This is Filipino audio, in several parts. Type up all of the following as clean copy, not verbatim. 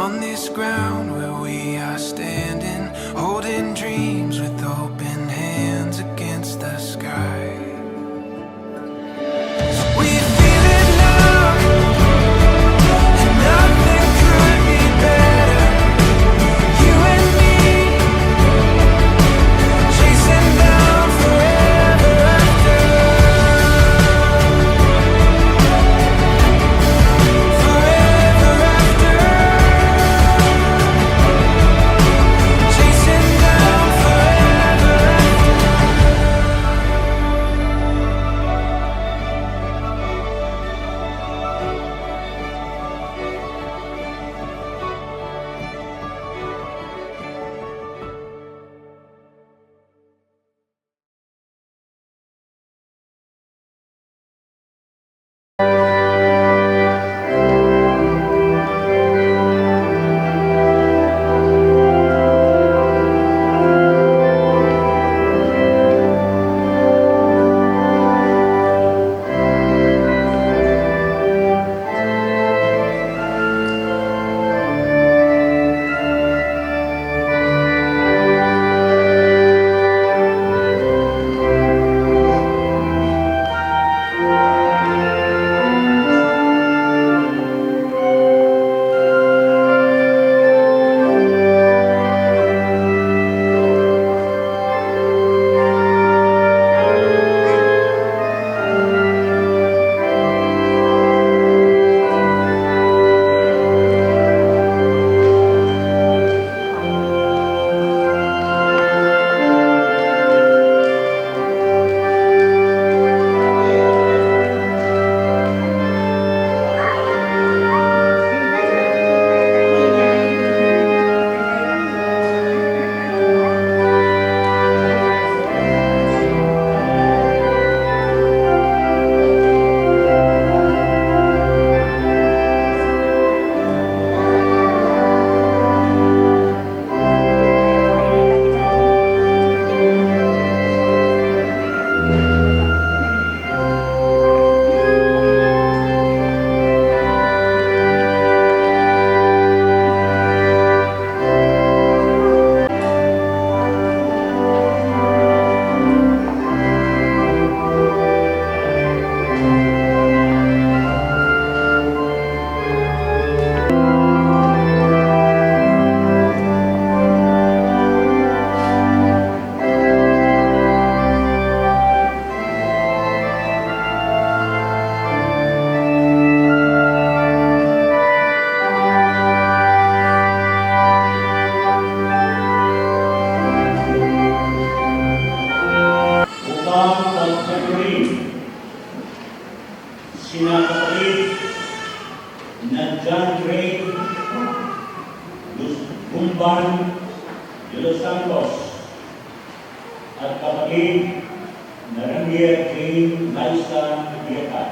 on this ground where we are standing, holding dreams with open hands against the sky. We feel it now, and nothing could be better. You and me, chasing down forever after. Forever after. Chasing down forever upang pagkatuloy sina kapatid na John Gray Gumban de los Santos at kapatid na Ramier Jane Laisa Vieta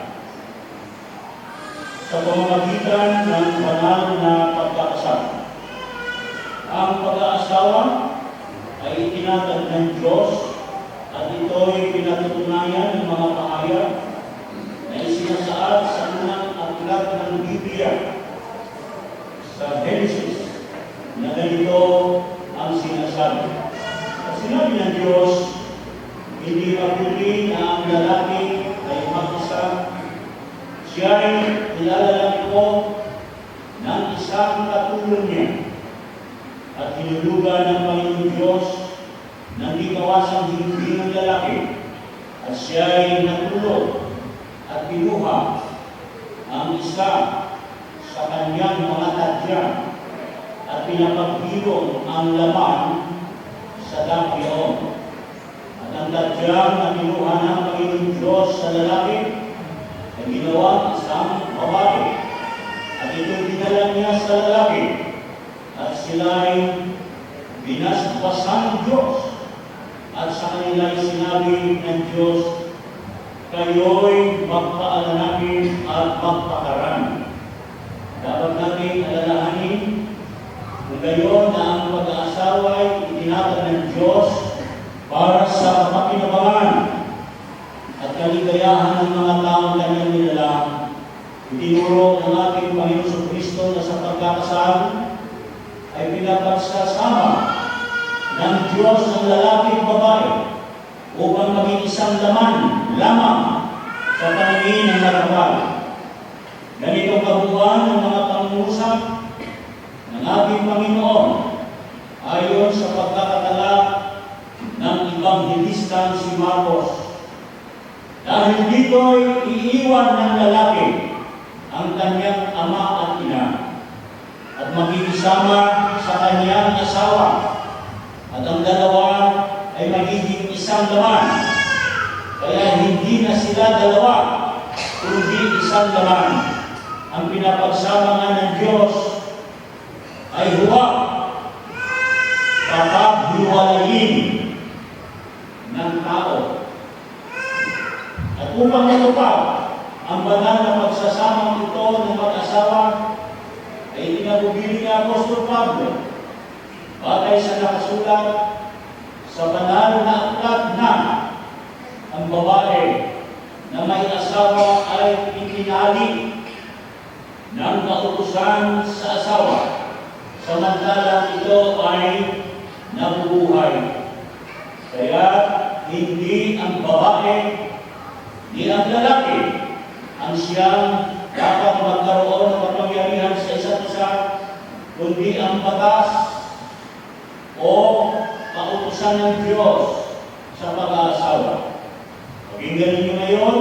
sa pamamagitan ng banal na pagkakasal. Ang pag-aasawa ay itinatag ng Diyos at ito'y pinatutunayan ng mga pahayag na isinasaad sa unang aklat ng Biblia sa Genesis na ganito ang sinasabi. At sinabi ng Diyos, hindi mapuli na ang lalaki ay mag-isa. Siya'y nilalagay ko ng isang katulong niya at hinulugan ng Panginoon Diyos ng di kawasang hindi ng lalaki at siya'y natulog at pinuha ang isa sa kanyang mga tadya at pinapagbilong ang laman sa dapyaon. At ang tadya na pinuha ng Panginoon Diyos sa lalaki ay ginawa isang babae at ito'y dinala niya sa lalaki at sila'y binasbasan ng Diyos. At sa kanila'y sinabi ng Diyos, kayo'y magpaalalahanin at magpakarami. Dapat natin alalahanin kung gayon na ang pag-aasawa ay itinatag ng Diyos para sa kapakinabangan at kaligayahan ng mga taong kanyang nilalang. Itinuro ng ating Panginoon Kristo na sa pagkakasal pinapagsasama ng Diyos ang lalaki at babae upang maging isang laman lamang sa paningin ng marangal. Ganitong kabuuan ng mga pangungusap ng ating Panginoon ayon sa pagkakatala ng Ebanghelista si Marcos. Dahil dito'y iiwan ng lalaki ang kanyang ama at ina at makikisama sa kanyang asawa at ang dalawa ay magiging isang laman. Kaya hindi na sila dalawa, kundi isang laman. Ang pinapagsama nga ng Diyos ay huwag papaghiwalayin ng tao. At upang matupad ang banal na pagsasamang ito ng mag-asawa, ay tinagubili ni Apostol Pablo batay sa nakasulat sa banal na aklat na ang babae na may asawa ay itinali ng kautusan sa asawa, samantalang ito ay nabubuhay. Kaya hindi ang babae ni ang lalaki ang siyang dapat magkaroon ng kapangyarihan sa isa't isa, kundi ang batas o kautusan ng Diyos sa pag-aasawa. Pakinggan ninyo ngayon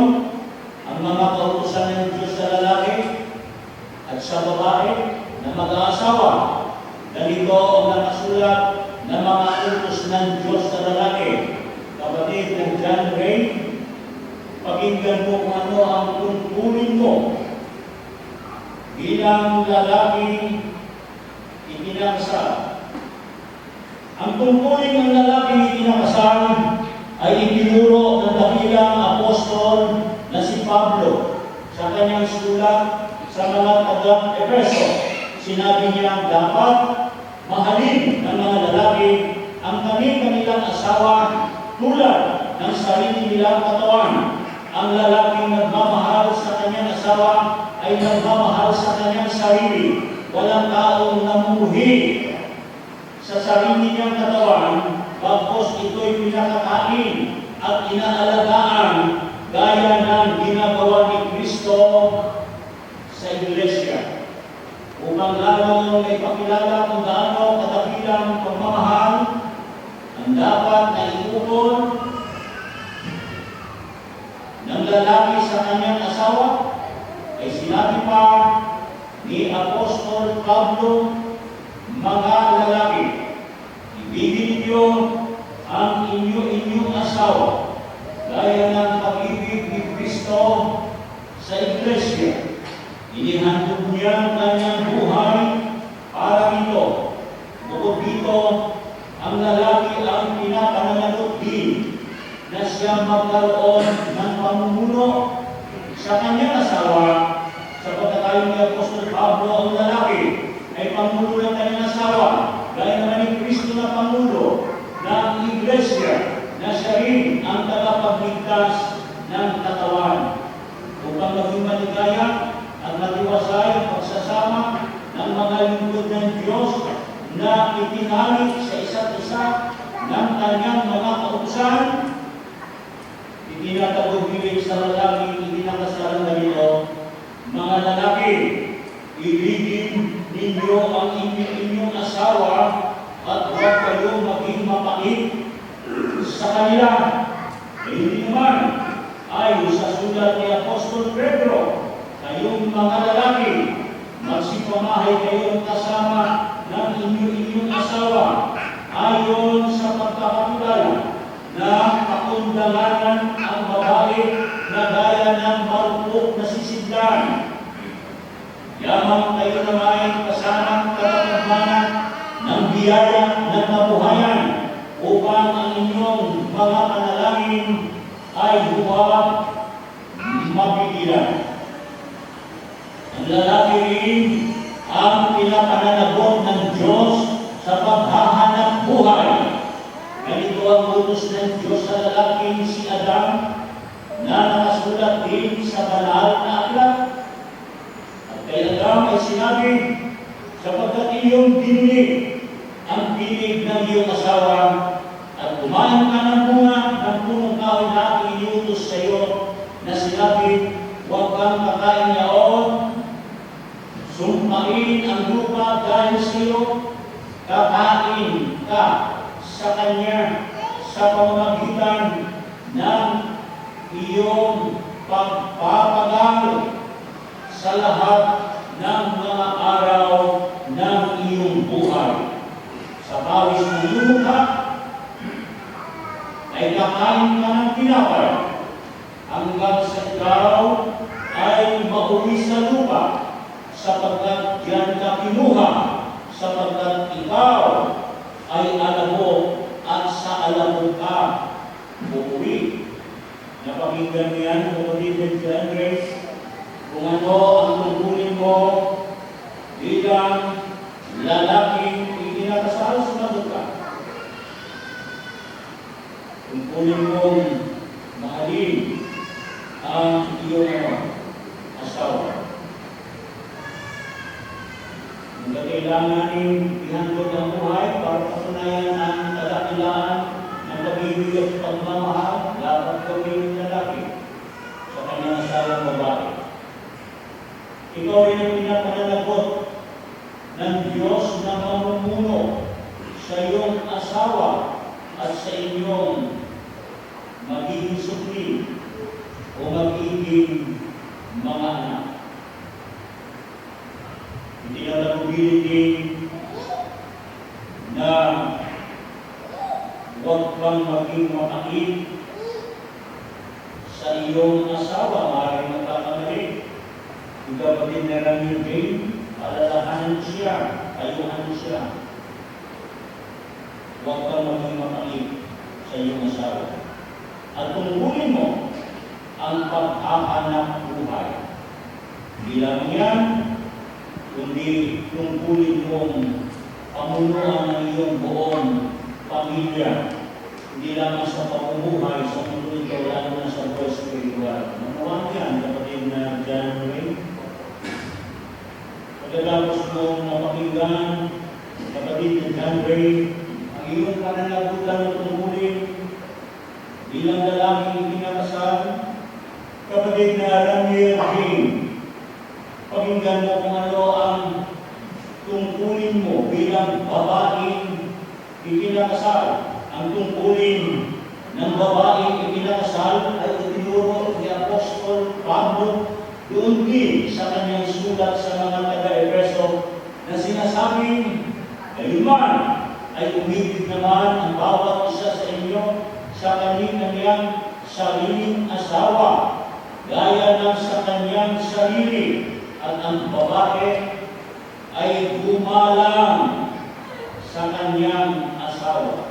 ang mga kautusan ng Diyos sa lalaki at sa babae na mag-aasawa. Ganito ang nakasulat ng mga utos ng Diyos sa lalaki. Kapatid ng John Ray, pakinggan mo kung ano ang tungkulin mo bilang lalaki itinakasal. Ang tungkulin ng lalaki itinakasal ay itinuro ng dakilang apostol na si Pablo sa kanyang sulat sa mga taga-Efeso. Sinabi niya dapat mahalin ng mga lalaki ang kanilang asawa tulad ng sarili nilang katawan. Ang lalaking nagmamahal sa kanyang asawa ay nagmamahal sa kanyang sarili. Walang taong namuhi sa sarili niyang katawan, bagkos ito'y pinakakain at inaalagaan gaya ng ginagawa ni Kristo sa Iglesia. Upang lalong may pakilala kung gaano kadakilang pagmamahal ang dapat na iukol ng lalaki sa kanyang asawa, ay sinabi pa ni Apostol Pablo, mga lalaki, ibigin niyo ang inyong asawa gaya ng pag-ibig ni Kristo sa Iglesia. Inihandog niya ang kanyang buhay para ito. Bukod dito, ang lalaki ang pinapananalot din na siya magkaroon ng pamumuno sa kanyang asawa, sa pagkakayon ni Apostol Pablo, ang lalaki ay pamulo ng kanyang asawa, gaya naman ni Kristo na pamulo ng Iglesia, na siya rin ang tagapagligtas ng katawan. Upang maging maligaya at matiwasay ang pagsasama ng mga lingkod ng Diyos na itinali sa isa't isa ng kanyang mga kautusan, itinatagubilin sa lalaki, itinakasalan na nito, mga lalaki, ibigin ninyo ang inyong asawa at huwag kayong maging mapait sa kanila. Hindi naman, ayon sa sulat ni Apostol Pedro, kayong mga lalaki, magsipamahay kayong kasama ng inyong asawa ayon sa pagkakakilala na pakundanganan ang babae na gaya ng marupok na sisidlan. Yamang kayo naman kasamang katagmanan ng biyaya ng mabuhayan upang ang inyong mga panalangin ay huwag mapigilan. Ang lalaki rin ang pinapananagot ng Diyos sa paghahanap buhay. Ganito ang utos ng Diyos sa lalaking si Adam na nakasulat din sa banal na aklat. At kay Adam ay sinabi, sapagkat iyong dinig ang pinig ng iyong asawa at kumain ka ng bunga ng punong kahoy na aking iniutos sa iyo na sinabi, huwag kang kakain yaon, sumpain ang lupa dahil sa iyo, kakain ka sa kanya sa pamamagitan ng iyong pagpapagal sa lahat ng mga araw ng iyong buhay. Sa pawis ng iyong mukha ay kakain ka ng tinapay hanggang sa ikaw ay mauwi sa lupa, sapagkat diyan ka kinuha, sapagkat ikaw ay alam mo at sa alam mo ka uuwi. Napakinggan mo yan, kapatid and Grace, kung ano ang tungkulin mo bilang lalaking ikinakasal, sumagot ka. Tungkulin mong mahalin ang iyong asawa. Kung kailanganin ihandog ang buhay para patunayan ang kadakilaan ng pag-ibig at pagmamahal, dapat gawin ng lalaki sa kanyang asawang babae. Ikaw rin ang pinapananagot ng Diyos na mamumuno sa iyong asawa at sa inyong magiging supli o magiging mga anak. Hindi na tagubilin na huwag kang maging mapakit sa iyong asawa, maaaring magkakamali. Ikaw pa din na lang yung Jane, alalahanan siya, ayuhan siya. Huwag kang maging mapakit sa iyong asawa. At tungkulin mo ang paghahanap buhay. Hindi lang yan, kundi tungkulin mong pamunuan ng iyong buong pamilya. Hindi lamang sa pamumuhay sa mundo ito, lalo na sa buhay spiritual. Manuwang yan, kapatid na January. Pagkatapos mong mapakinggan, kapatid na January, ang iyong pananagutan na tungkulin bilang lalaking ikinakasal, kapatid na Ranier King, pakinggan mo kung ano ang tungkulin mo bilang babaeng ikinakasal. Ang tungkulin ng babaeng ikinakasal ay itinuro ni Apostol Pablo doon din sa kanyang sulat sa mga taga-Efeso na sinasabing, ayuman ay umibig naman ang bawat isa sa inyo sa kanyang sariling asawa, gaya ng sa kanyang sarili, at ang babae ay gumalang sa kanyang asawa.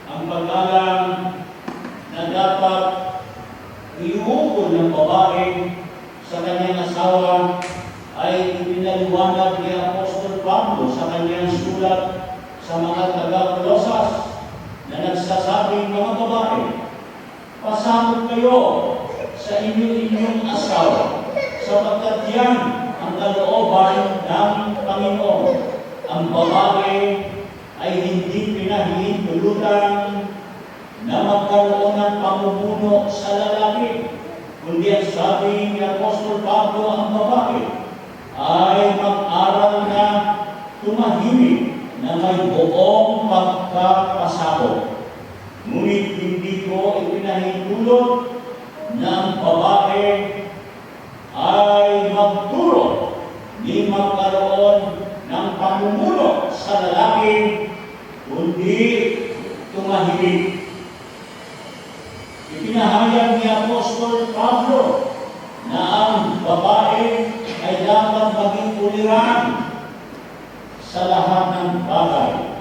Ang paggalang na dapat iukol ng babae sa kanyang asawa ay ipinaliwanag ni Apostol Pablo sa kanyang sulat sa mga taga-Kolosas na nagsasabing, mga babae, pasakot kayo sa inyong asawa, sapagkat yan ang kalooban ng Panginoon. Ang babae ay hindi pinahihintulutan na magkaroon ng pamumuno sa lalaki, kundi ang sabi ni Apostol Pablo, ang babae ay mag-aral na tumahimik na may buong pagkapasakot. Ngunit hindi ko ipinahintulot na ang babae ay magturo ni magkaroon ng pamumuno sa lalaki, kundi tumahimik. Ipinahayag ni Apostol Pablo na ang babae ay dapat maging uliran sa lahat ng bagay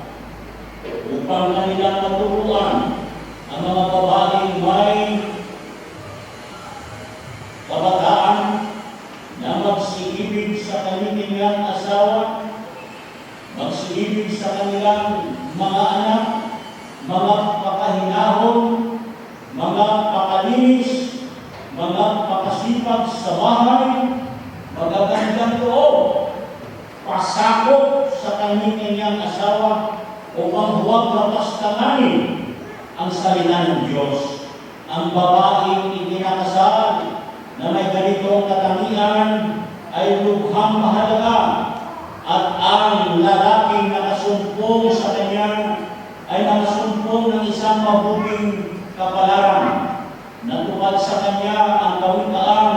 upang kanilang maturuan ang mga babaeng may kabataan na magsiibig sa kanilang asawa, magsiibig sa kanilang mga anak, mga pakahinahon, mga pakalinis, mga pakasipag sa bahay, magagandang loob, pasakot kanyang asawa upang huwag kapastanganin ang salita ng Diyos. Ang babaeng ikinakasal na may ganitong katangian ay lubhang mahalaga at ang lalaking nakasumpong sa kanya ay nakasumpong ng isang mabuting kapalaran. Natupad sa kanya ang kawikaan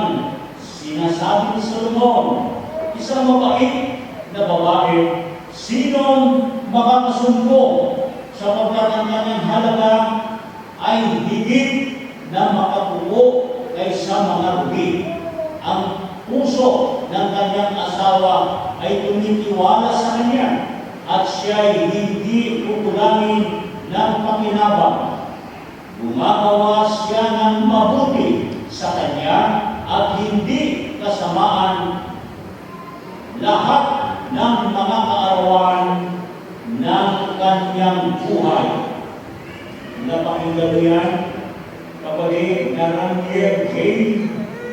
sinasabi ni Solomon, isang mabait na babae, sinong makakasumpong sapagkat ang kanyang halaga ay higit na makapupo kaysa mga rubi. Ang puso ng kanyang asawa ay tumitiwala sa kanya at siya'y hindi kukulangin ng pakinabang. Gumagawa siya ng mabuti sa kanya at hindi kasamaan lahat ng mga kaarawan ng kanyang buhay. Napakinggan mo yan, kapatid, na Rangier Jane,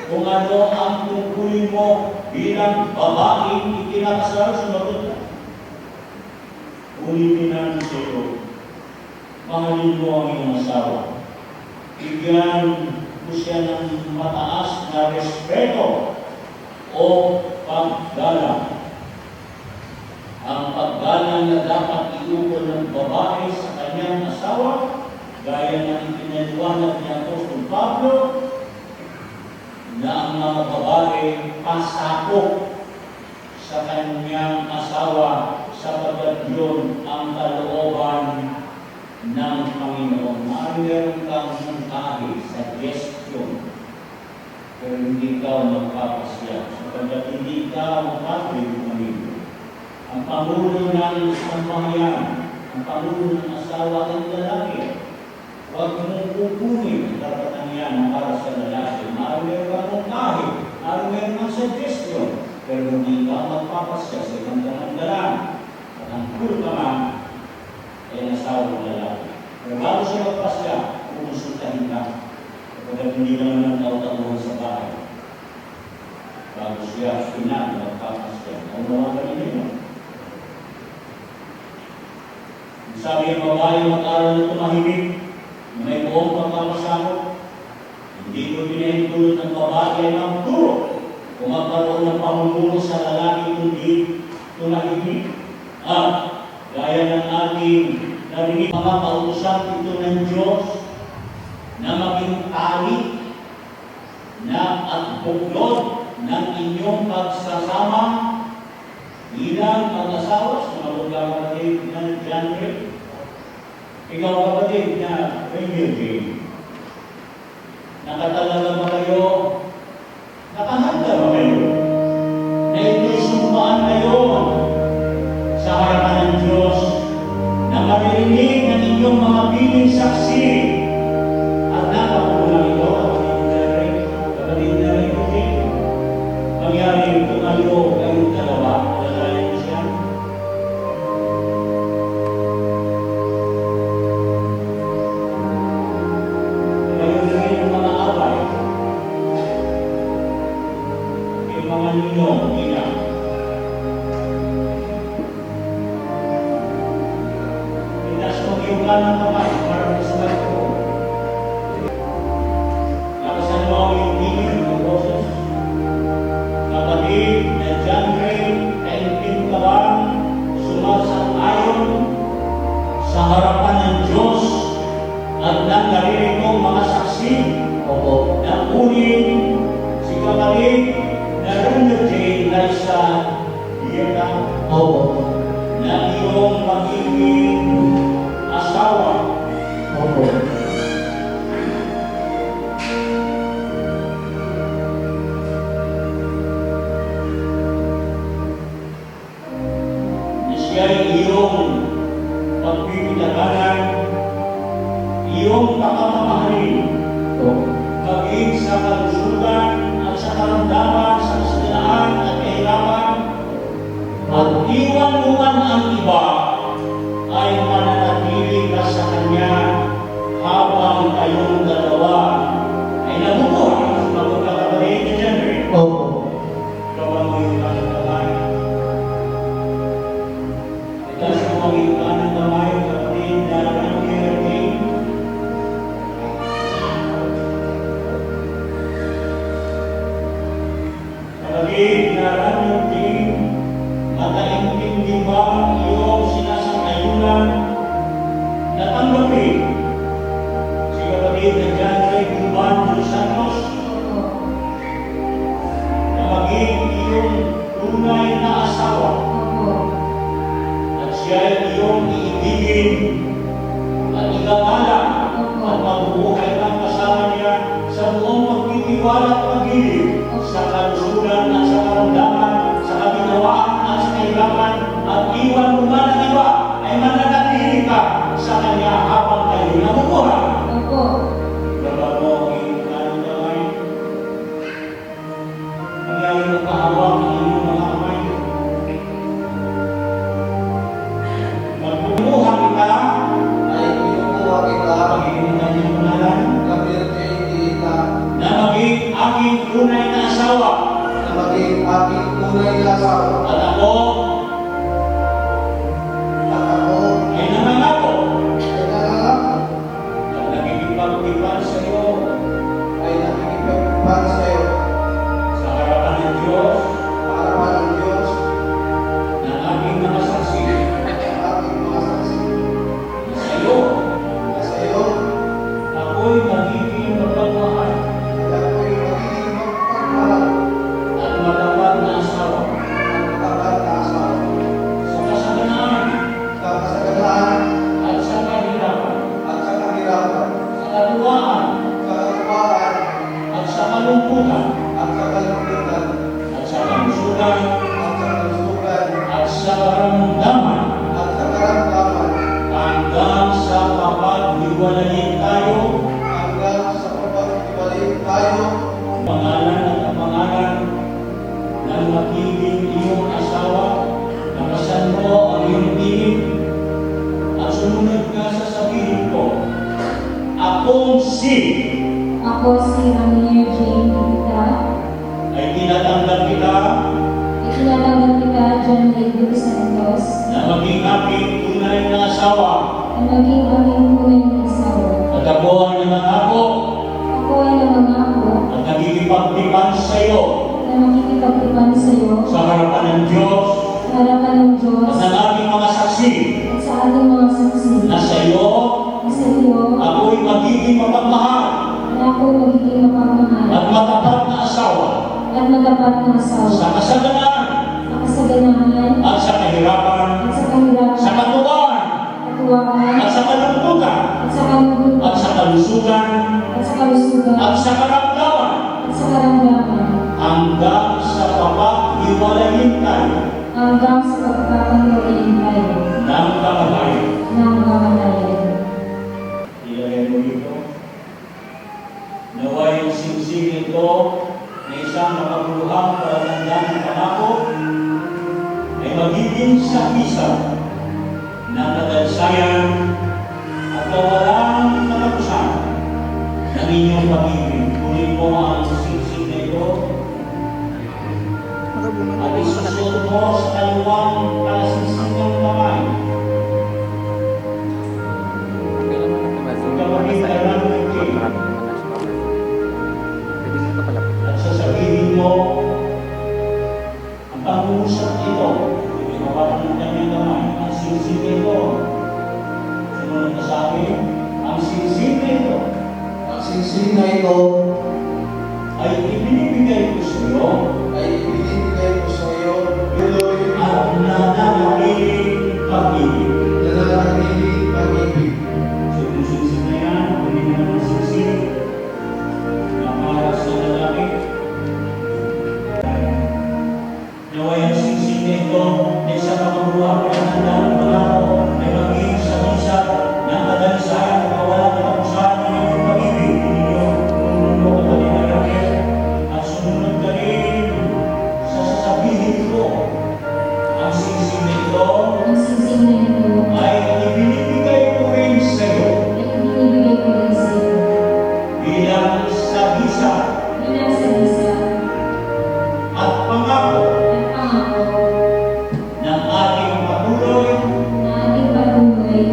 kung ano ang tungkulin mo bilang babaeng ikinakasal, sumagot ka. Ulitin natin sa iyo, mahalin mo ang iyong asawa. Bigyan mo siya ng mataas na respeto o paggalang. Ang paggalang na dapat iukol ng babae sa kanyang asawa, gaya ng ipinaliwanag ni Apostol Pablo, na ang mga babae pasakop sa kanyang asawa sapagkat yun ang kalooban ng Panginoon. Meron kang mungkahi sa gestion, pero hindi ka magpapasya sapagkat hindi ka magpapalip ng Panginoon. Ang pangulo ng sambahayan, ang pangulo ng asawa ng lalaki, huwag mong kukunin ang karapatan yan para sa lalaki. Meron kang mungkahi, meron kang suggestion, pero hindi ka magpapasya sa ibang kamandalan. At ang cool ka man, ay nasawa ng lalaki. Pero bago siya magpasya, kumonsultahin ka. Kapag hindi naman ang tao-tauhan sa bahay. Bago siya magpapasya. Ang mga kanina yun. Sabi ang babae mag-aral na tumahimik, may buong pagkakasakot. Hindi ko pinahintulot ng babae ay magturo kung magkaroon ng pamumuno sa lalaki kundi tumahimik. At gaya ng ating narinig, mga kautusan ito ng Diyos na maging tali na at buklod ng inyong pagsasama bilang mag-asawa. Sumagot lang kapatid na John Ray. Ikaw kapatid na Rainier Jane. Nakatalaga ba kayo? Nakahanda ba kayo? Na ito'y sumpaan ngayon sa harapan ng Diyos na maririnig ng inyong mga piling saksi at nakapulang ito, kapatid na Rainier Jane. Mangyari kung ano kayong dalawa, lalayan mo siya. Kayo na rin ang mga away. Yung mga ninyong ina. Itas mo yung kanang kamay para sa bato. tunay na asawa Opo. at siya ay iyong iibigin at igagalak at mabubuhay ang kasama niya sa buong pagtitiwala at pag-ibig sa kalusugan at sa karamdaman, sa kaginawaan at sa kahirapan, at iwan mo man ang iba ay mananatili ka sa kanya habang kayo nabubuhay. Opo. Baba mo ang iyong kanang kamay. Hanggang magkahawak ang iyong mga kamay. Magbubuhay kita ay kinukuha kita Panginoon ng iyong pangalan kapit kay kita na maging aking tunay na asawa na maging aking tunay na asawa at ako at ako ay nangangako ay nangangako at nakikipag-ipan sa iyo ay nakikipagpan sa iyo sa harapan ng Diyos sa harapan ng Diyos na aking mga saksi ang aking mga saksi na sa iyo na sa iyo ako'y magiging mapagmahal at ako'y magiging magpagmahal at matapat na asawa at matapat na asawa sa kasaganaan sa kasaganaan at sa kahirapan, at sa kahirapan sa katuwaan sa katupaan at sa kalungkutan at sa kalungkutan at sa kalusugan at sa kalusugan at sa karamdaman at sa karamdaman hanggang sa kapag-iwalayin tayo hanggang sa pagpapalibalik tayo pangalan at kapangalan ng magiging iyong asawa, nakasan mo ang iyong tingin at sumunod ka sa sabihin ko, akong si Ako si Ranier Jane Kita. ay tinatanggap kita Itinatanggap kita, John David Santos, na maging aking tunay na asawa na maging aming tunay na asawa. at ako ay nangangako Ako ay namangako at nagkikipagtipan sa iyo na makikipagtipan sa iyo sa harapan ng Diyos sa harapan ng Diyos at ng aking mga saksi at sa ating mga saksi na sa iyo na sa iyo ako'y magiging mapagmahal na ako magiging mapagmahal at matapat na asawa at matapat na asawa sa kasaganaan sa kasaganahan at sa kahirapan, at sa kahirapan, sa katuwaan katuwaan at sa kalungkutan at sa kalungkutan at sa kalusugan at sa kalusugan at sa karamdaman at sa karamdaman hanggang sa kapag-iwalayin tayo hanggang sa pagkakanggawain tayo ng kamatayan. ng kamatayan. Ilagay mo dito. Naway yung singsing ito na isang makabuluhang palatandaan ng pangako ay magiging sakisa ng kadalsayan at kawalang katapusan ng inyong pag-ibig. Kunin mo ang singsing na ito at isusunod mo sa kaliwang kalasingsing ng kamay. Kapatid ay nangungkit at sasabihin mo ang pag-uusap ito. Ipapakan ng kanyang kamay. Ang singsing na ito. Sumunod ka sa akin. Ang singsing na ito ang singsing na ito ay ibinibigay ko sa iyo ay ibinibigay ko sa iyo tuloy at nananatiling pag-ibig. na nananatiling pag-ibig So yung singsing na yan, kunin mo ng singsing na para sa lalaki. Naway ang singsing na ito na sa pamumuhay ng handang pangako ay maging sa isa ng kadalisayan na walang katapusan ng iyong pag-ibig ninyo kung mundo ka din lalaki at sumunod ka rin sa sasabihin ko. Ang singsing na ito Ang singsing na ito ay ibinibigay ko rin sa iyo ay ibinibigay ko rin sa iyo bilang sabisa bilang sabisa at pangako at pangako ng ating patuloy na ating patuloy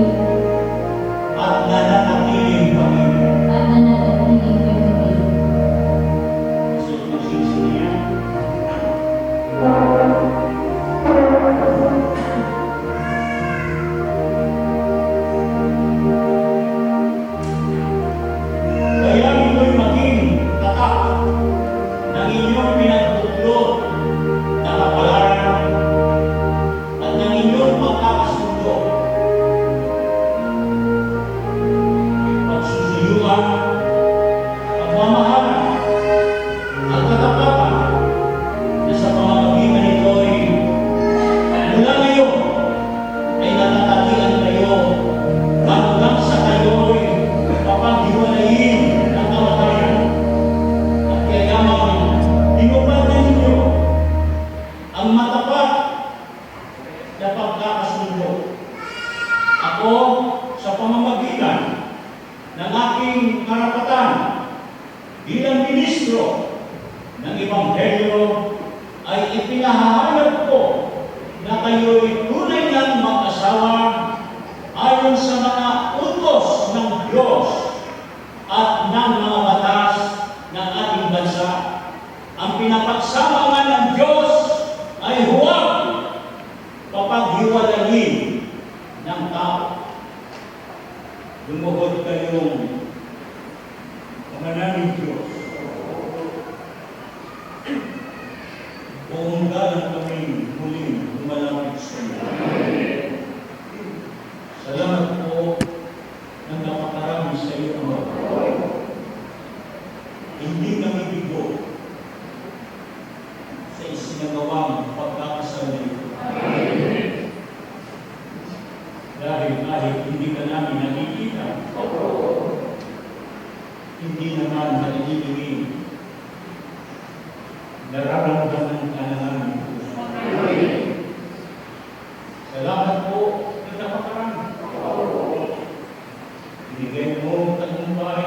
ang matapat na pagkakasundo. Ako, sa pamamagitan ng aking karapatan bilang ministro ng Ebanghelyo, ay ipinahayag ko na kayo'y tunay ng mag-asawa ayon sa mga utos ng Diyos at ng mga batas ng ating bansa. Ang pinapagsama nga ng Diyos ay huwag papaghiwalayin ng tao. Lumuhod kayong panganaming Diyos. Pumunta kami muling lumalapit sa iyo. Salamat po ng napakarami sa iyo, Ama. Hindi kami bigo sa isinagawang pagkakasal na ito. Dahil kahit hindi ka namin nakikita, hindi naman naiibigin. Nararamdaman ka na namin. Salamat po ng napakarami. Binigay mo ang tagumpay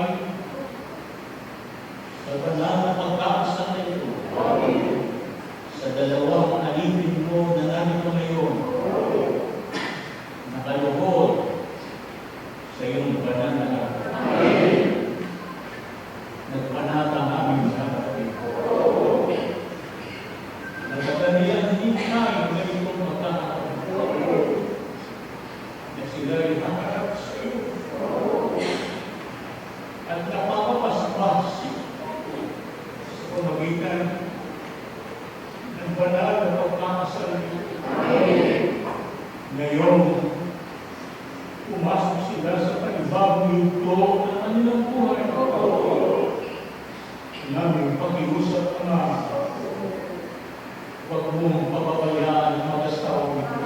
sa banal na pagkakasal na ito. Sa dalawang alipin mo na namin ko ngayon, nakaluhod sa iyong banal na araw. Nagpanata namin sa kapatid. Nagkakalian din tayo ng ganitong pagkakataon na sila'y hakarap sa iyo at napapapasbasi sa pamagitan ng banal na pagkakasal nito. Ngayon, pumasok sila sa panibagong yugto ng kanilang buhay. Namin pag-iusap na huwag mong papabayaan ang mag-asawa nito.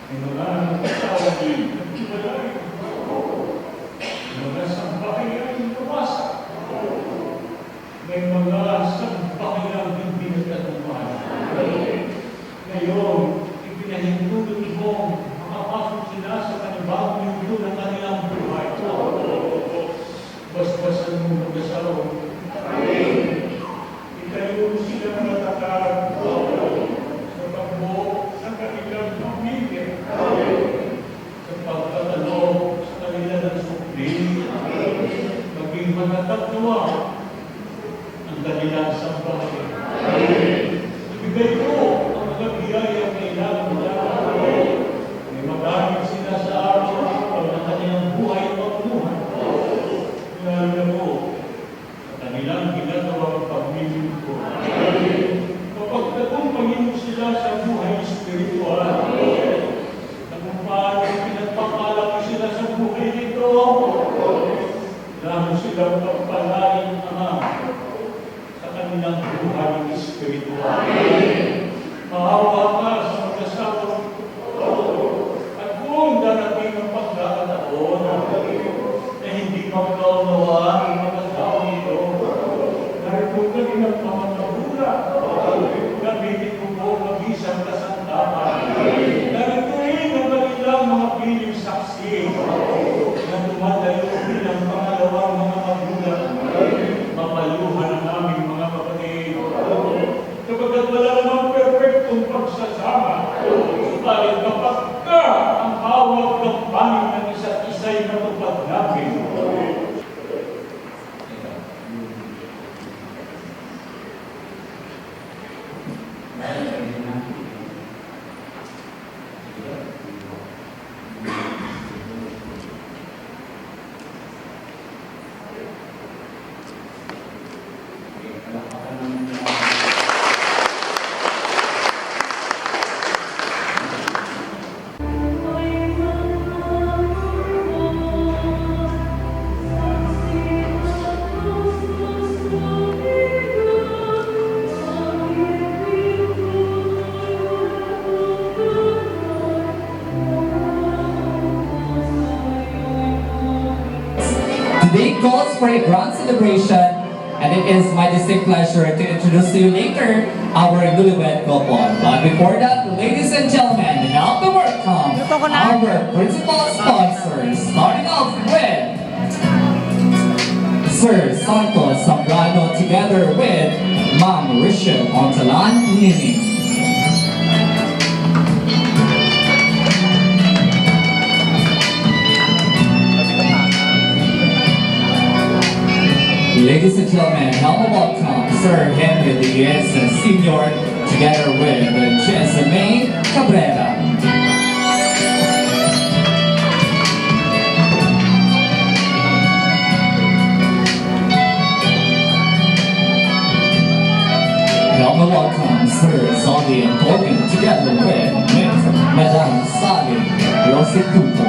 May mga mag-asawa din nagtiwalay. May mga sambahayan nabasa. May mga sambahayan hindi nagtagumpay. Ngayon, ipinahintulot mo makapasok sila sa panibagong yugto ng kanilang buhay. Bas-basan mo mag-asawa. Itayo sila matatag sa pagbuo ng kanilang pamilya, sa pagkatalog sa kanila ng sukli, maging matatagnawa ang kanilang sambahayan. Ibigay ko ang mga biyayang kailangan nila. May magamit sila sa araw-araw ng kanilang buhay at pagmuhan. Lalo na po sa kanilang ginagawang paglilingkod. Kapag tagumpayin mo sila sa buhay espiritual, na kung paano pinagpapala mo sila sa buhay nito, lalo silang pagpalain Ama sa kanilang buhay espiritual. Maawa ka sa mag-asawa at kung darating ang pagkakataon na hindi magkaunawaan ang mag-asawa nito, narito ka rin ang pamatabula. Gamitin mo po mag-isang kasantapan. Narito rin ang kanilang mga piling saksi na tumatayo bilang pangalawang mga magulang. Mapayuhan ang aming mga kapatid. Kapagkat wala namang perfectong pagsasama, subalit kapag ka ang hawag ng panig ng isa't isa'y matupad namin. Today calls for a grand celebration and it is my distinct pleasure to introduce to you later our newlywed couple. But before that, ladies and gentlemen, now to welcome our principal sponsors, starting off with Sir Santos Zambrano together with Ma'am Rachel Ontalan Nini. Ladies and gentlemen, help me welcome Sir Henry Diaz Sr. together with Jessamine Cabrera. Help me welcome Sir Zodi Antonio together with Miss Madame Sally Rosituto.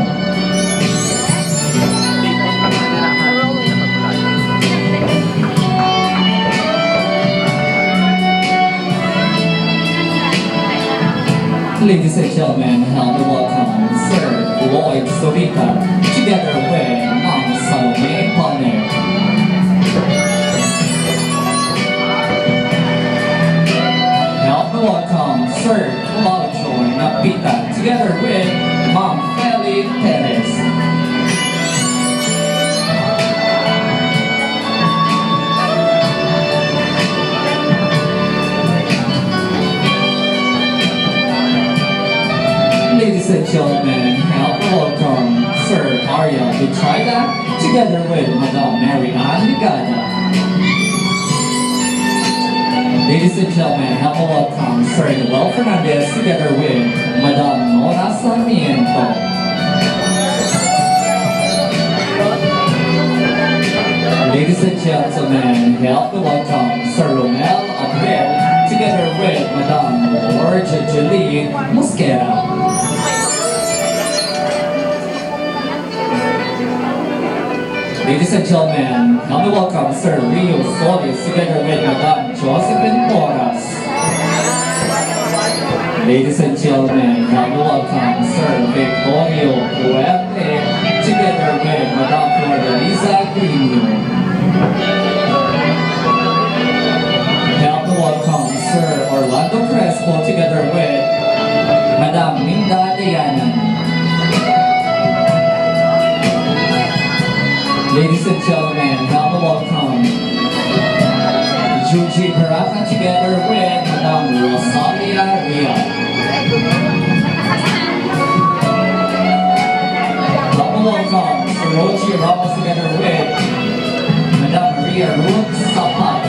Ladies and gentlemen, help me welcome Sir Lloyd Sorita together with Ma'am Salome Palmer. Help me welcome Sir Claudio Napita together with Ma'am Feli Perez. Ladies and gentlemen, help me welcome Sir Arya Dutraida together with Madame Mary Ann Ligada. Ladies and gentlemen, help me welcome Sir Noel Fernandez together with Madame Nora Sarmiento. Ladies and gentlemen, help me welcome Sir Romel Abreu together with Madame Georgia Julie Mosquera. Ladies and gentlemen, help me welcome Sir Rio Solis together with Madame Josephine Porras. Ladies and gentlemen, help me welcome Sir Victorio Puente together with Madame Flordelisa Grino. Help me welcome Sir Orlando Crespo together with Madame Minda Dayanan. Ladies and gentlemen, help me welcome Juji Baraka together with Madame Rosalia Ria. Help me welcome Roji Ramos together with Madame Maria Ruth Sapat.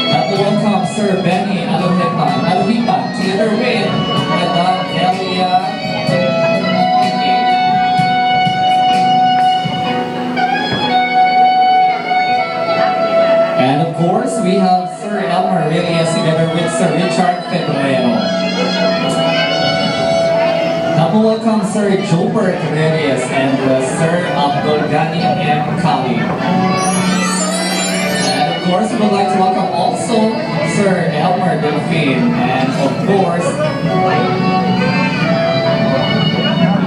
Help me welcome Sir Benny Aluhipa together with Madame Elia. And of course, we have Sir Elmer Reyes together with Sir Richard Febrero. Help me welcome Sir Jobert Reyes and Sir Abdul Ghani M. Kali. And of course, we would like to welcome also Sir Elmer Delphine and of course,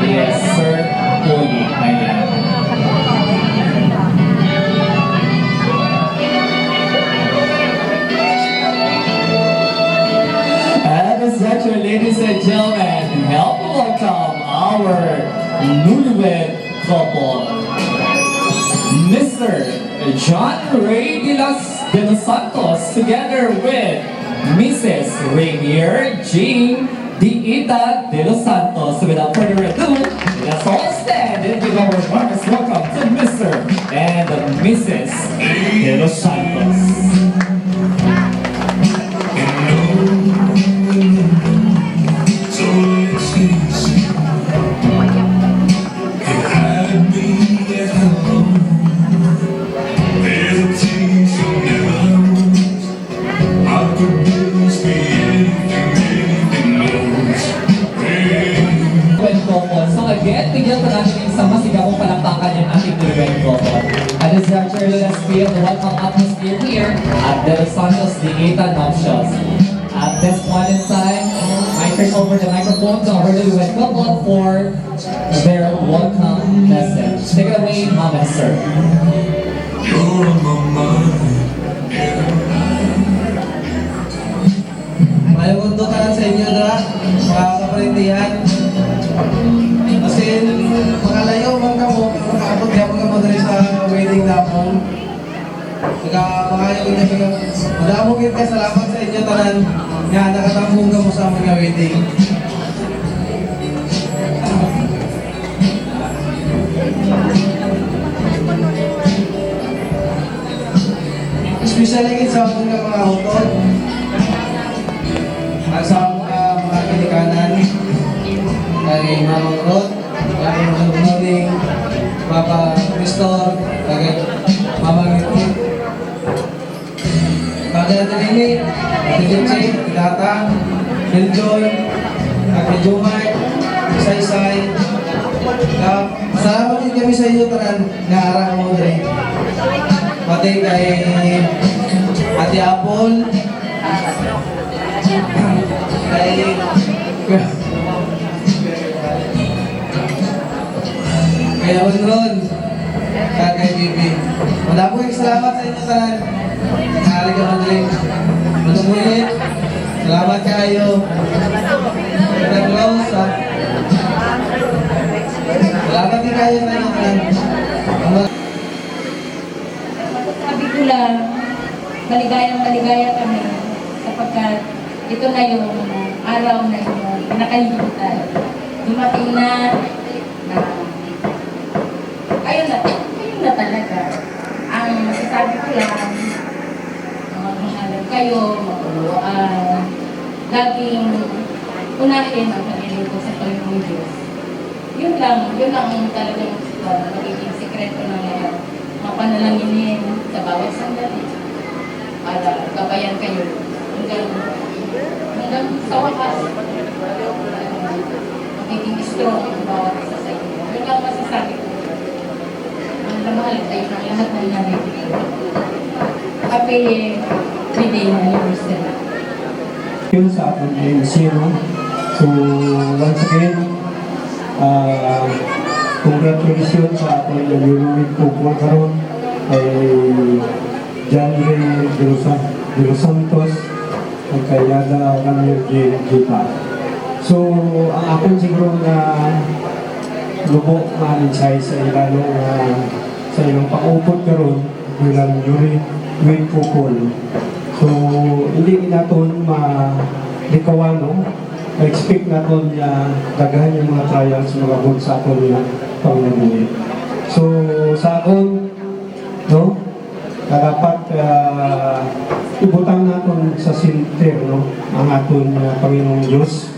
yes, Sir Poli. Ladies and gentlemen, help me welcome our newlywed couple, Mr. John Ray de los Santos together with Mrs. Rainier Jean Diita de los Santos. So without further ado, let's all stand and give our warmest welcome to Mr. and Mrs. de los Santos. Tigil ko natin yung isang masigabong palakpakan yung ating newlywed couple. At this juncture, let us feel the welcome atmosphere here at De Los Santos Diita Nuptials. At this point in time, my turn over the microphone to our newlywed couple for their welcome message. Take it away, Mom and Sir. You're on my mind. Mayroon doon ka sa inyo na, mga kaparintihan. Kasi makalayo man ka mo, pero makaabot ka mga madali sa wedding napon. Nagkapakayo niya ka. Madamog yun ka, salamat sa inyo tanan. Nga, nakatambong ka mo sa mga wedding. Especially sa mga hotod. Sa mga kinikanan, kay Mamang Rod, kay Mamang Morning, Papa Cristor, kay Mamang Itin, Pagka Natinini, Ate Jeche, Data, Philjoy, Ate Jumay, Saysay. Salamat din kami sa inyo tanan na arang mo rin. Pati kay Ate Apple, kaya Ron, kay Bibi. Madaming salamat sa inyo tanan. Nakari ka madali. Manumulit. Salamat kayo. Kaya Rose, salamat din kayo sa inyo tanan. Sabi ko lang, maligayang-maligaya kami sapagkat ito na yung araw na yung pinakalimutan. Dumating na ayun na talaga. Ang masasabi ko lang, magmahalan kayo, maguluan, laging unahin ang paglilingkod sa Panginoong Diyos. Yun lang ang talagang magiging sekreto ng lahat. Mapanalanginin sa bawat sandali para gabayan kayo hanggang sa wakas. Magiging strong ang bawat isa sa inyo. Yun lang masasabi ko. Ang mahal tayo ng lahat ng nanay. Happy 3-day anniversary. Yun sa ating ANC, no? So, once again, congratulations sa ating nag-iwit po po karoon kay John Ray de los Santos at kay Yada Ramir Gita. So, ang akong siguro na lubok na mensahe sa ilalo na sa ilang pag-upot karoon bilang Yuri Win Pupol. So, hindi natin ma-likawan, no? Na-expect natin na dagahan yung mga trials mga good sa atin na panglabuhi. So, sa akin, no? Dapat ibutang natin sa center, no? Ang ating Panginoong Diyos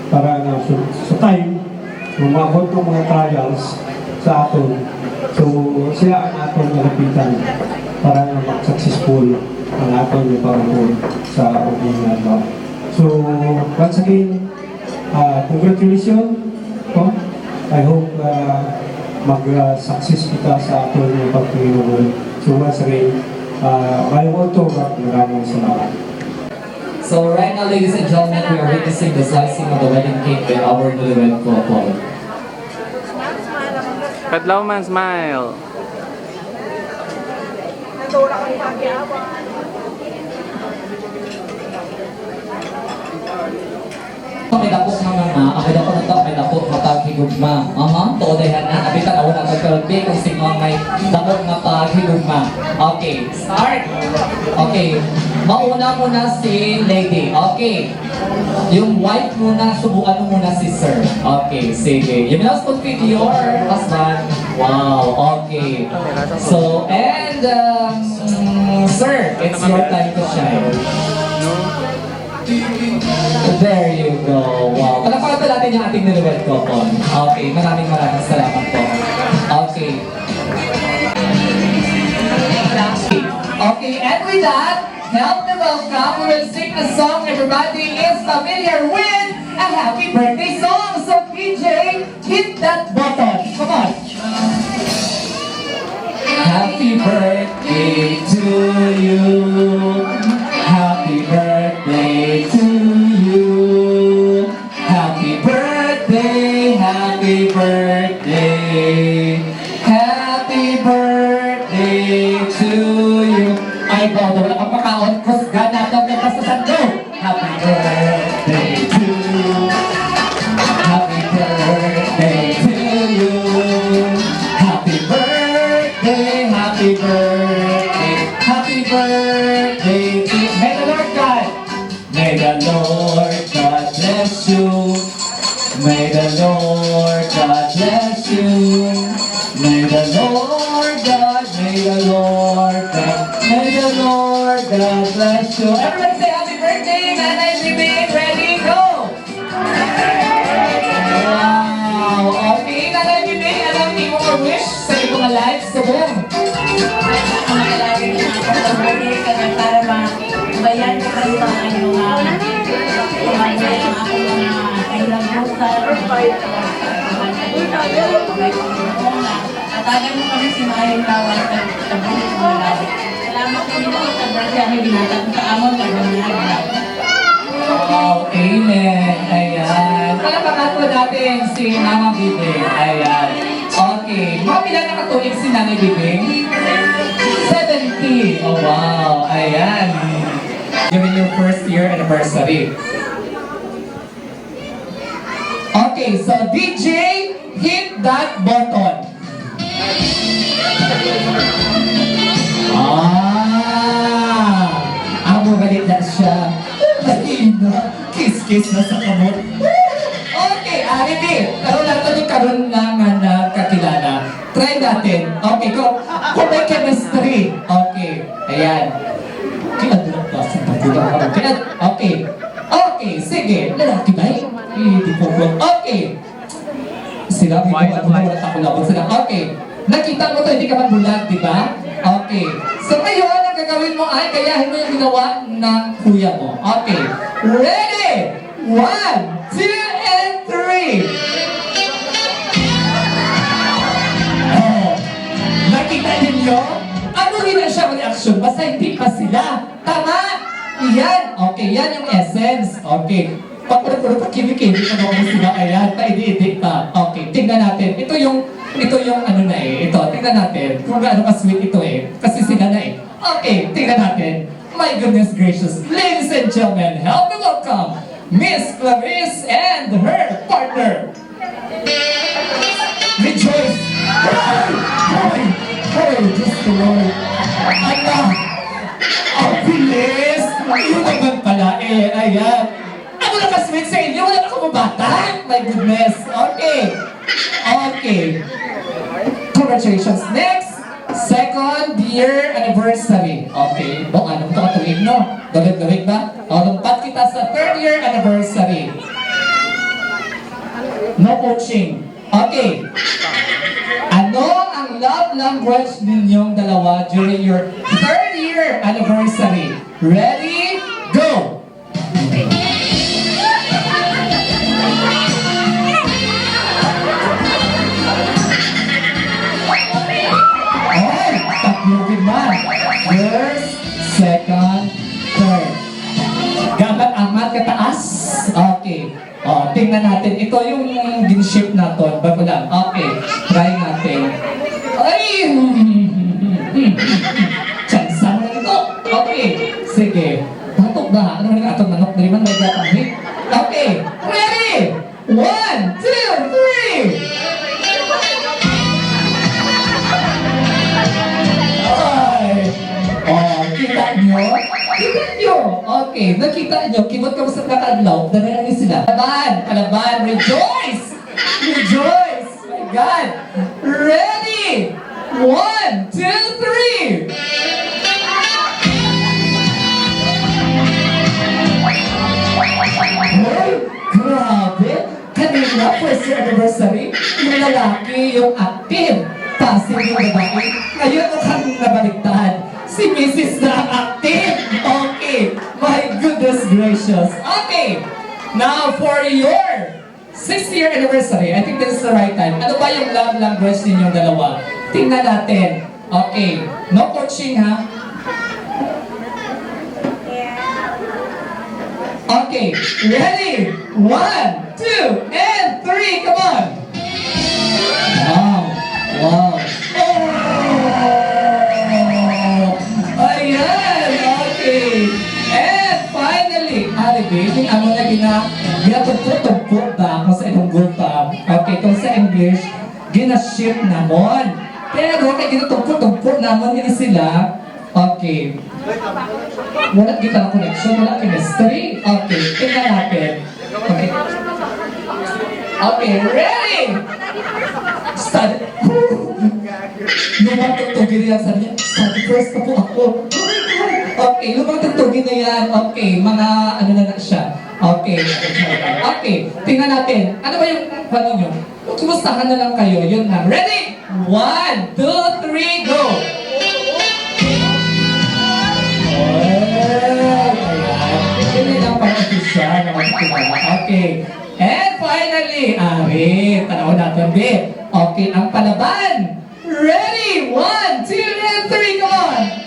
para na sa time, lumabot ng mga trials sa atin. So, siya ang ating nalapitan para na mag-successful ang ating panglabuhi sa ordinary law. So, once again, congratulations po. I hope mag-success kita sa ating pagpinunod. So, once again, I want to maraming salamat. So right now, ladies and gentlemen, we are witnessing the slicing of the wedding cake by our newlywed couple. Kadlaw man, smile. May dapok may dapok na to, may dapok mapagigugma. Toodayan na, abitan ako na magkalbi kung sino may dapok mapagigugma. Okay, start! Okay, mauna muna si lady. Okay, yung white muna, subukan mo muna si sir. Okay, sige. You may also fit your husband. Wow, okay. So, and sir, it's your time to shine. There you go. Wow. Palapalatan natin yung ating nilibet couple. Okay, maraming salamat po. Okay. Okay, and with that, help me welcome. We will sing a song everybody is familiar with, a happy birthday song. So PJ, hit that button. Come on. Happy birthday to you. Happy birthday to you. Ay, bodo, wala kang pakaon. Kusga na ito may pasasan ko. Happy birthday to you. Happy birthday to you. Happy birthday, happy birthday, happy birthday to you. May the Lord God. May the Lord God bless you. May the Lord God bless you. May the Lord God, may the Lord God, may the Lord God bless you. Everybody say happy birthday, Nanay Bibing. Ready, go! Wow! Okay, Nanay Bibing, alam niyo mo ang wish sa iyong mga lives sa buong. Makalagay na ako sa birthday ka na para mabayan ko kayo sa inyong kumain ang ako mga kailangan Tatagan mo kami si Mayong Lawan sa bulit mo lang. Salamat kami na sa birthday ang binatag sa amon kaganahan. Wow, amen. Ayan. Palapakan po natin si Mama Bibing. Ayan. Okay. Mga pila nakatulik si Nanay Bibing? 70. Oh, wow. Ayan. During your first year anniversary. Okay, so DJ, hit that button. Ang magalit na siya. Mahina. Kiss-kiss na sa kamot. Okay, Aribi. Karoon lang ito yung karoon na kakilala. Try natin. Okay, kung may chemistry. Okay, ayan. Kaya doon pa sa pagkulang ako. Okay. Okay, sige. Lalaki ba? Hindi po po. Okay. Sila, wala ako labot sila. Okay. Nakita mo to, hindi ka man bulag, di ba? Okay. So ngayon, ang gagawin mo ay kayahin mo yung ginawa ng kuya mo. Okay. Ready? 1, 2, and 3. Oh. Nakita ninyo? Ano rin ang siya reaction? Basta hindi pa sila. Tama? Yan. Okay, yan yung essence. Okay. Pag-puro pa kimi-kimi, ano mo sila, ayan, pa-idi-idi pa. Okay, tingnan natin. Ito yung ano na eh. Ito, tingnan natin. Kung gaano ka-sweet ito eh. Kasi sila na eh. Okay, tingnan natin. My goodness gracious. Ladies and gentlemen, help me welcome Miss Clarice and her partner. Rejoice! Hey, just the Lord. Ano? Ang bilis! Yun naman pala eh. Ayan. Ano na ka-sweet sa inyo? Wala na kumabata? My goodness. Okay. Okay. Congratulations. Next, second year anniversary. Okay. Anong ito katuwid, no? Gawin ba? Lumpat kita sa third year anniversary. No coaching. Okay. Ano ang love language ninyong dalawa during your third year anniversary? Ready? Go! Tatlong man. First, second, third. Gabat amat ka taas. Okay. O, tingnan natin. Ito yung gin-shape natin. Bago lang. Okay. Try natin. Ay! Chansa na ito. Okay. Sige. Batok ba? Ano nga itong manok? Dari man may gatang hit. Okay. Ready? 1, 2, 3! Kita nyo? Kita nyo! Okay, nakita nyo, kibot ka mo sa nakadlaw, danayan niyo sila. Palaban, rejoice! Rejoice! My God! Ready! 1, 2, 3! Hey, grabe! Kanina, first year anniversary, yung lalaki, yung active, passive yung babae. Ngayon, mukhang nabaliktad. Si Mrs. na active. Okay. My goodness gracious. Okay. Now, for your 6th year anniversary, I think this is the right time. Ano ba yung love language ninyong dalawa? Tingnan natin. Okay. No coaching, ha? Okay. Ready? 1, 2, and 3. Come on. Wow. Wow. Oh! Ayan! Okay. And finally, baby, amo na ginatugpo-tugpo ba ako sa inyong grupa. Okay, kung sa English, gina-ship namon. Pero kay ginatugpo-tugpo namon ini sila. Okay. Wala kita na connection, wala chemistry. Okay, tingnan natin. Okay. Okay, ready? Study. Lumang tutugin yan sa niya. Study first na po ako. Okay, lumang tutugin na yan. Okay, mga ano na siya. Okay, okay, tingnan natin. Ano ba yung ano nyo? Kumustahan na lang kayo. Yun na. Ready? 1, 2, 3, go! Hindi lang pang-official na magkakilala. Okay. And finally, tanaw natin, babe. Okay, ang palaban. Ready? 1, 2, and 3, come on!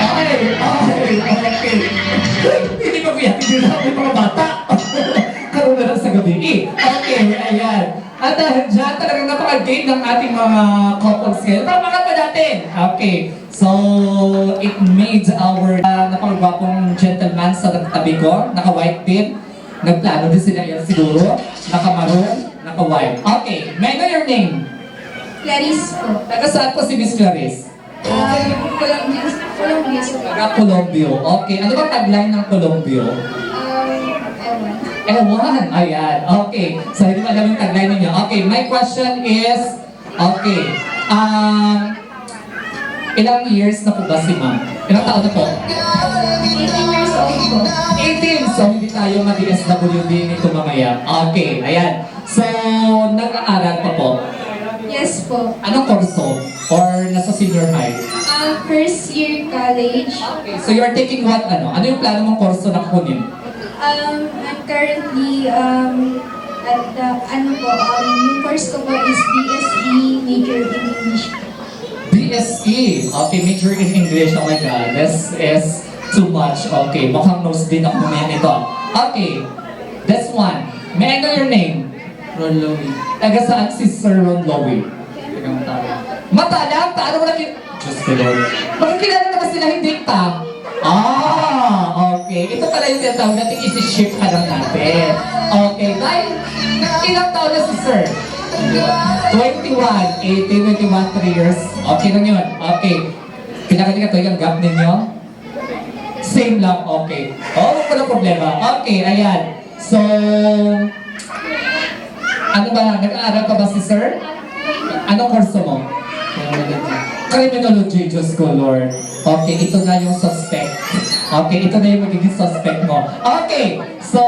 Okay. Hindi ko kaya, hindi na ako yung mga bata. Karoon na lang sa gabi. Okay, ayan. At dahil dyan, talagang napaka-game ng ating mga couples ngayon. Pamakan pa natin. Okay, so it made our napakagwapong gentleman sa tabi ko, naka-white pin. Nagplano din sila yan siguro. Naka-maroon, naka-white. Okay, may I know your name? Clarice po. Taga saan po si Miss Clarice? Colombia po. Taga Colombio. Okay, ano bang tagline ng Colombio? Ewan. Ewan. Ayan. Okay. So, hindi mo alam yung tagline ninyo. Okay, my question is, okay, ilang years na po ba si ma'am? Ilang taon na po? 18 years old po. 18. So, hindi tayo mag-DSWD nito mamaya. Okay, ayan. So, nag-aaral pa po. Yes po. Anong kurso? Or nasa senior high? First year college. Okay, so you are taking what, ano? Ano yung plano mong kurso na kunin? I'm currently at the, yung course ko po is BSE major in English. BSE. Okay, major in English. Oh my God, this is too much. Okay, mukhang nose din ako mamaya nito. Okay, that's one. May I know your name? Ron Lowy. Taga saan si Sir Ron Lowy? Taga Matalang. Matalang? Paano mo nakita? Diyos ko Lord. Makikilala naman sila hindi pa. Okay. Ito pala yung tinatawag natin isi-ship ka lang natin. Okay, dahil ilang taon na si Sir? 21, 18, 21, 3 years. Okay lang yun. Okay. Kinakati ka ito yung gap ninyo? Same lang. Okay. Walang problema. Okay, ayan. So, ano ba? Nag-aaral pa ba si Sir? Anong kurso mo? Criminology, Diyos ko, Lord. Okay, ito na yung suspect. Okay, ito na yung magiging suspect mo. Okay, so,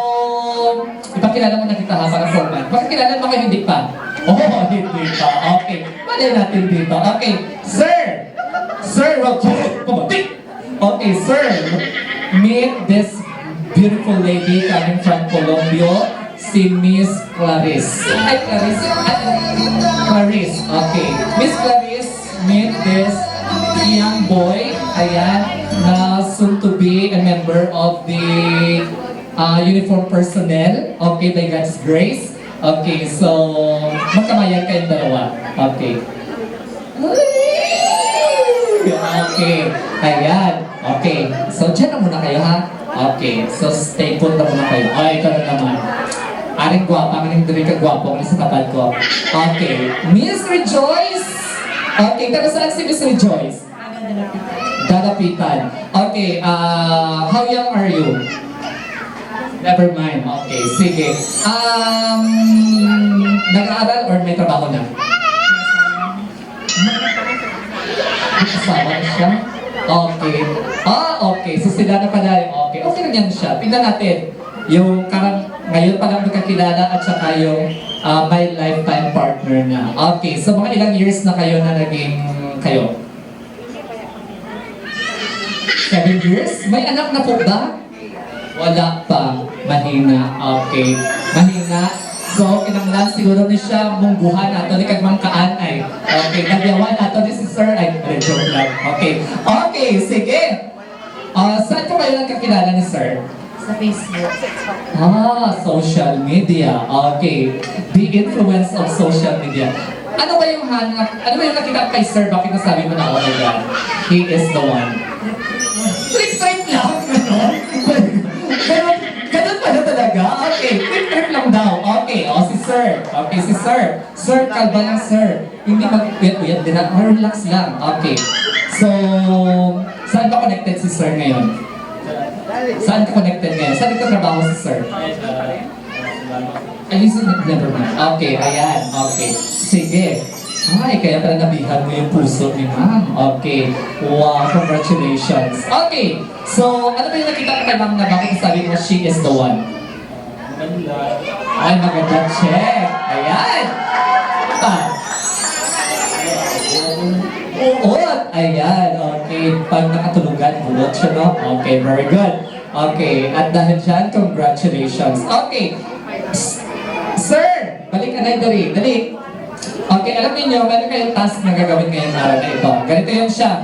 ipakilala mo na kita ha, para format. Pakilala mo kayo hindi pa? Hindi pa. Okay, malay natin dito. Okay, Sir! Sir, okay, Sir, meet this beautiful lady coming from Colombia, si Miss Clarice. Ay, Clarice. Clarice, okay. Miss Clarice, meet this young boy, ayan, na soon to be a member of the uniform personnel, okay, by God's grace. Okay, so, magkamayan kayong dalawa. Okay. Okay, ayan. Okay, so dyan na muna kayo ha. Okay, so stay put na muna kayo. Ay, ito na naman. Aring gwapa, aring diri ka gwapo, aring sa kapal ko. Okay, Miss Rejoice! Okay, taga saan si Miss Rejoice? Dalapitan. Okay, how young are you? Never mind. Okay, sige. Nag-aaral or may trabaho na? Asawa na siya? Okay. Okay. So sila na pala. Okay. Okay lang yan siya. Tingnan natin. Yung ngayon pa lang magkakilala at saka yung my lifetime partner na. Okay. So mga ilang years na kayo na naging kayo? 7 years? May anak na po ba? Wala pa. Mahina. Okay. Mahina. So, kinanglan siguro ni siya mungguhan ato ni kagmangkaan ay. Okay, nagyawan ato ni si Sir ay. Joke lang. Okay. Okay, sige. Saan po kayo nagkakilala ni Sir? Sa Facebook. Social media. Okay. The influence of social media. Ano ba yung ano ba yung nakita kay Sir? Bakit nasabi mo na, oh my God, he is the one? Trip-trip lang, gano'n? Ganun pala talaga? Okay, trip-trip lang daw. Okay, si Sir. Okay, si Sir. Sir, kalba lang, Sir. Hindi mag-uyat-uyat din na. Relax lang. Okay. So, saan ba connected si Sir ngayon? Saan ka connected ngayon? Saan ka trabaho si Sir? Ay, never mind. Okay, ayan. Okay. Sige. Ay, kaya pala nabihan mo yung puso ni Ma'am. Okay. Wow, congratulations. Okay. So, ano ba yung nakita ko kay Ma'am na bakit sabi mo she is the one? Ay, maganda. Check. Ayan. Pa. Uot. Ayan. Okay. Pag nakatulugan, bulot siya, no? Okay, very good. Okay. At dahil dyan, congratulations. Okay. Sir, balik ka na dali. Dali. Okay, alam niyo, meron kayong task na gagawin ngayong araw na ito. Ganito yun siya.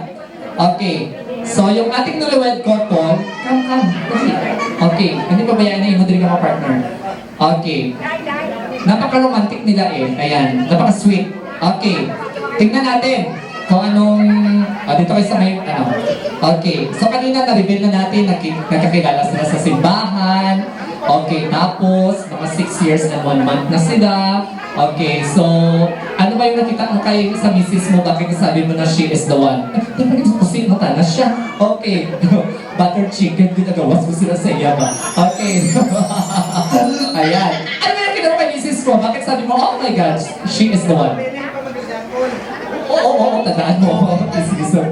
Okay. So, yung ating newlywed couple, come. Dali. Okay. Hindi pa bayaan na yung madali ka partner. Okay. Napaka-romantic nila eh. Ayan. Napaka-sweet. Okay. Tingnan natin kung anong... dito kayo sa may... Okay. So, kanina na-reveal na natin, nagkakilala sila sa simbahan. Okay. Tapos, mga 6 years and 1 month na sila. Okay. So, ano ba yung nakita mo kay sa misis mo? Bakit sabi mo na she is the one? Dapat ito kasi mata na siya. Okay. Butter chicken, ginagawas mo sila sa iya ba? Okay. Ayan. Ano ba yung nakita mo kay misis mo? Bakit sabi mo, oh my God, she is the one? Oo, tandaan mo. Sige, sir.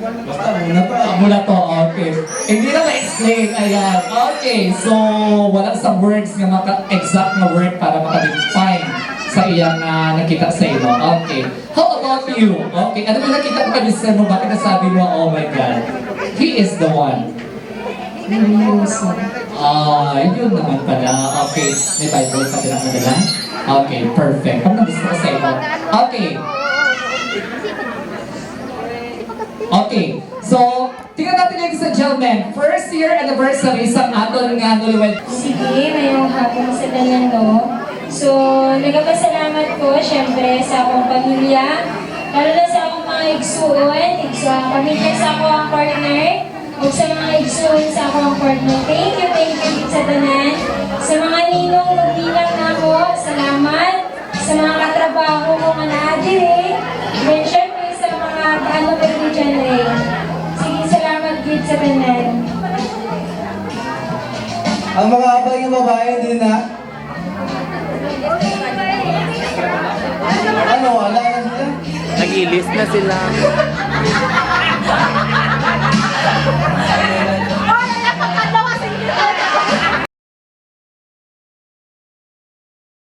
Basta muna to. Okay. Hindi na ma-explain. Ayan. Okay. So, wala sa words nga exact na word para maka-define sa iyang nakita sa iyo. Okay. How about you? Okay. Ano ba nakita ko kay Mr. mo? Bakit nasabi mo, oh my God, he is the one? Yun naman pala. Okay. May Bible pa din ang madala? Okay. Perfect. Ano gusto ko sa iyo? Okay. Okay, so, tingnan natin yung sa gentleman. First year anniversary sa aton nga newlywed. Sige, ngayong hapon sa Danano. So, nagpapasalamat ko syempre sa akong pamilya, lalo na sa akong mga igsuon, sa pamilya sa akong partner, o sa mga igsuon sa akong partner. Thank you sa tanan. Sa mga ninong magbilang na ako, salamat. Sa mga katrabaho ko nga naadiri, then syempre sa mga kaano kayo dyan rin. Sige, salamat good sa tanan. Ang mga abang yung babae din na. Ano, wala na sila? Nag-i-list na sila.